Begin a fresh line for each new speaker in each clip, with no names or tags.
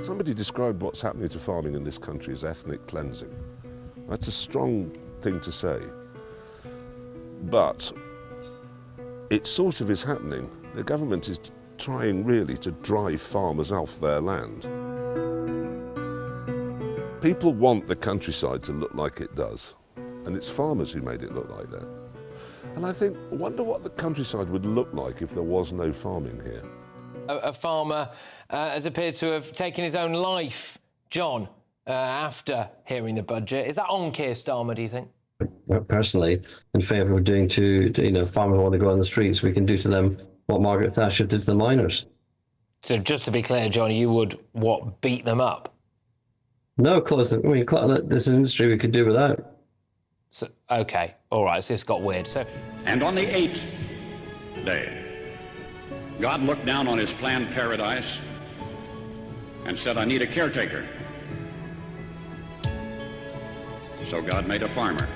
Somebody described what's happening to farming in this country as ethnic cleansing. That's a strong thing to say, but it sort of is happening. The government is trying really to drive farmers off their land. People want the countryside to look like it does, and it's farmers who made it look like that. And I think, I wonder what the countryside would look like if there was no farming here.
A farmer has appeared to have taken his own life, John, after hearing the budget. Is that on Keir Starmer, do you think?
Personally, in favour of doing to farmers who want to go on the streets, we can do to them what Margaret Thatcher did to the miners.
So just to be clear, John, you would, what, beat them up?
No, close them. I mean, there's an industry we could do without.
So, OK, all right, so this got weird. So,
and on the 8th day, God looked down on his planned paradise and said, I need a caretaker. So God made a farmer.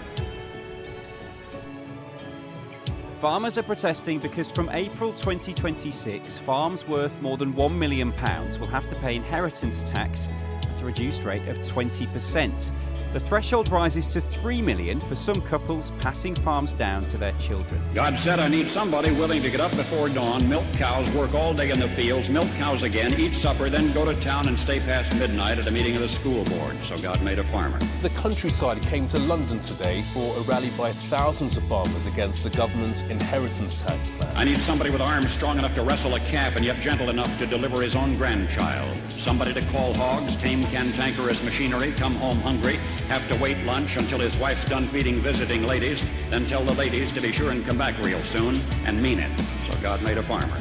Farmers are protesting because from April 2026, farms worth more than £1 million will have to pay inheritance tax at a reduced rate of 20%. The threshold rises to $3 million for some couples passing farms down to their children.
God said, I need somebody willing to get up before dawn, milk cows, work all day in the fields, milk cows again, eat supper, then go to town and stay past midnight at a meeting of the school board. So God made a farmer.
The countryside came to London today for a rally by thousands of farmers against the government's inheritance tax plan.
I need somebody with arms strong enough to wrestle a calf and yet gentle enough to deliver his own grandchild. Somebody to call hogs, tame cantankerous machinery, come home hungry, have to wait lunch until his wife's done feeding visiting ladies, then tell the ladies to be sure and come back real soon, and mean it. So God made a farmer.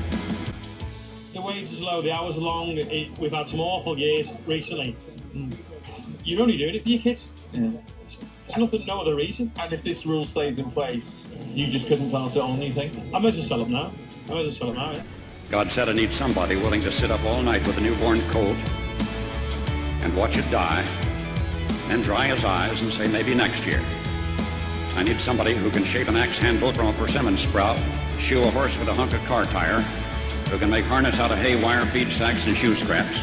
The wage is low, the hours are long, we've had some awful years recently. You're only doing it for your kids. Yeah. There's nothing, no other reason. And if this rule stays in place, you just couldn't pass it on, you think? I might as well sell it now. Yeah.
God said I need somebody willing to sit up all night with a newborn colt and watch it die, and dry his eyes and say maybe next year. I need somebody who can shape an axe handle from a persimmon sprout, shoe a horse with a hunk of car tire, who can make harness out of hay wire, feed sacks, and shoe scraps,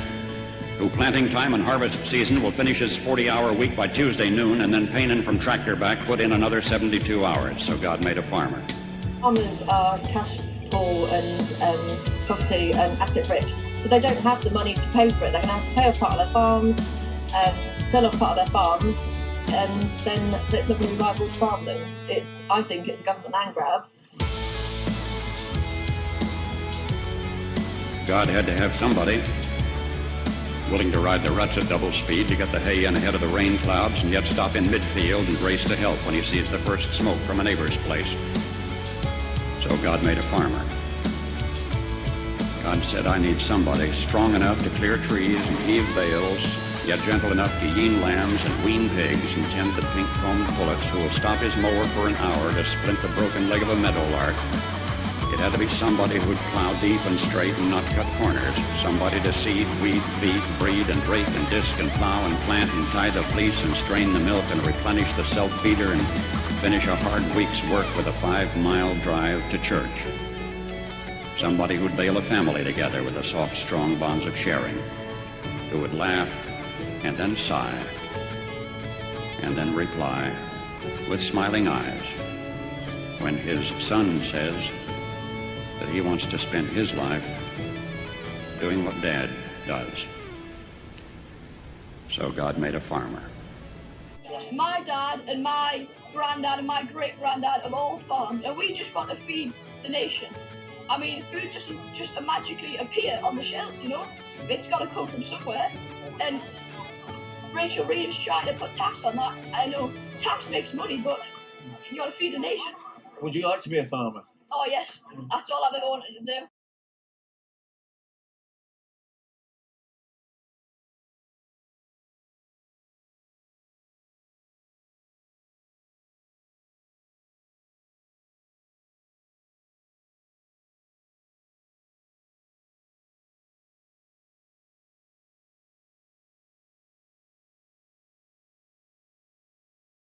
who planting time and harvest season will finish his 40-hour week by Tuesday noon, and then painin' from tractor back put in another 72 hours. So God made a farmer.
Farmers are cash poor and property and asset rich, so they don't have the money to pay for it. They're going to have to pay off part of their farms, sell off part of their farms, and then they're going to be liable to farm them. I think it's a government land grab.
God had to have somebody willing to ride the ruts at double speed to get the hay in ahead of the rain clouds and yet stop in midfield and race to help when he sees the first smoke from a neighbor's place. So God made a farmer. God said, I need somebody strong enough to clear trees and heave bales, yet gentle enough to yean lambs and wean pigs and tend the pink-combed pullets who will stop his mower for an hour to splint the broken leg of a meadowlark. It had to be somebody who'd plow deep and straight and not cut corners, somebody to seed, weed, feed, breed, and rake and disc and plow and plant and tie the fleece and strain the milk and replenish the self-feeder and finish a hard week's work with a 5-mile drive to church. Somebody who'd bail a family together with the soft, strong bonds of sharing, who would laugh and then sigh and then reply with smiling eyes when his son says that he wants to spend his life doing what Dad does. So God made a farmer.
My dad and my granddad and my great-granddad have all farmed, and we just want to feed the nation. I mean, food doesn't just magically appear on the shelves, you know? It's got to come from somewhere. And Rachel Reeves trying to put tax on that. I know tax makes money, but you got to feed the nation.
Would you like to be a farmer?
Oh yes, that's all I've ever wanted to do.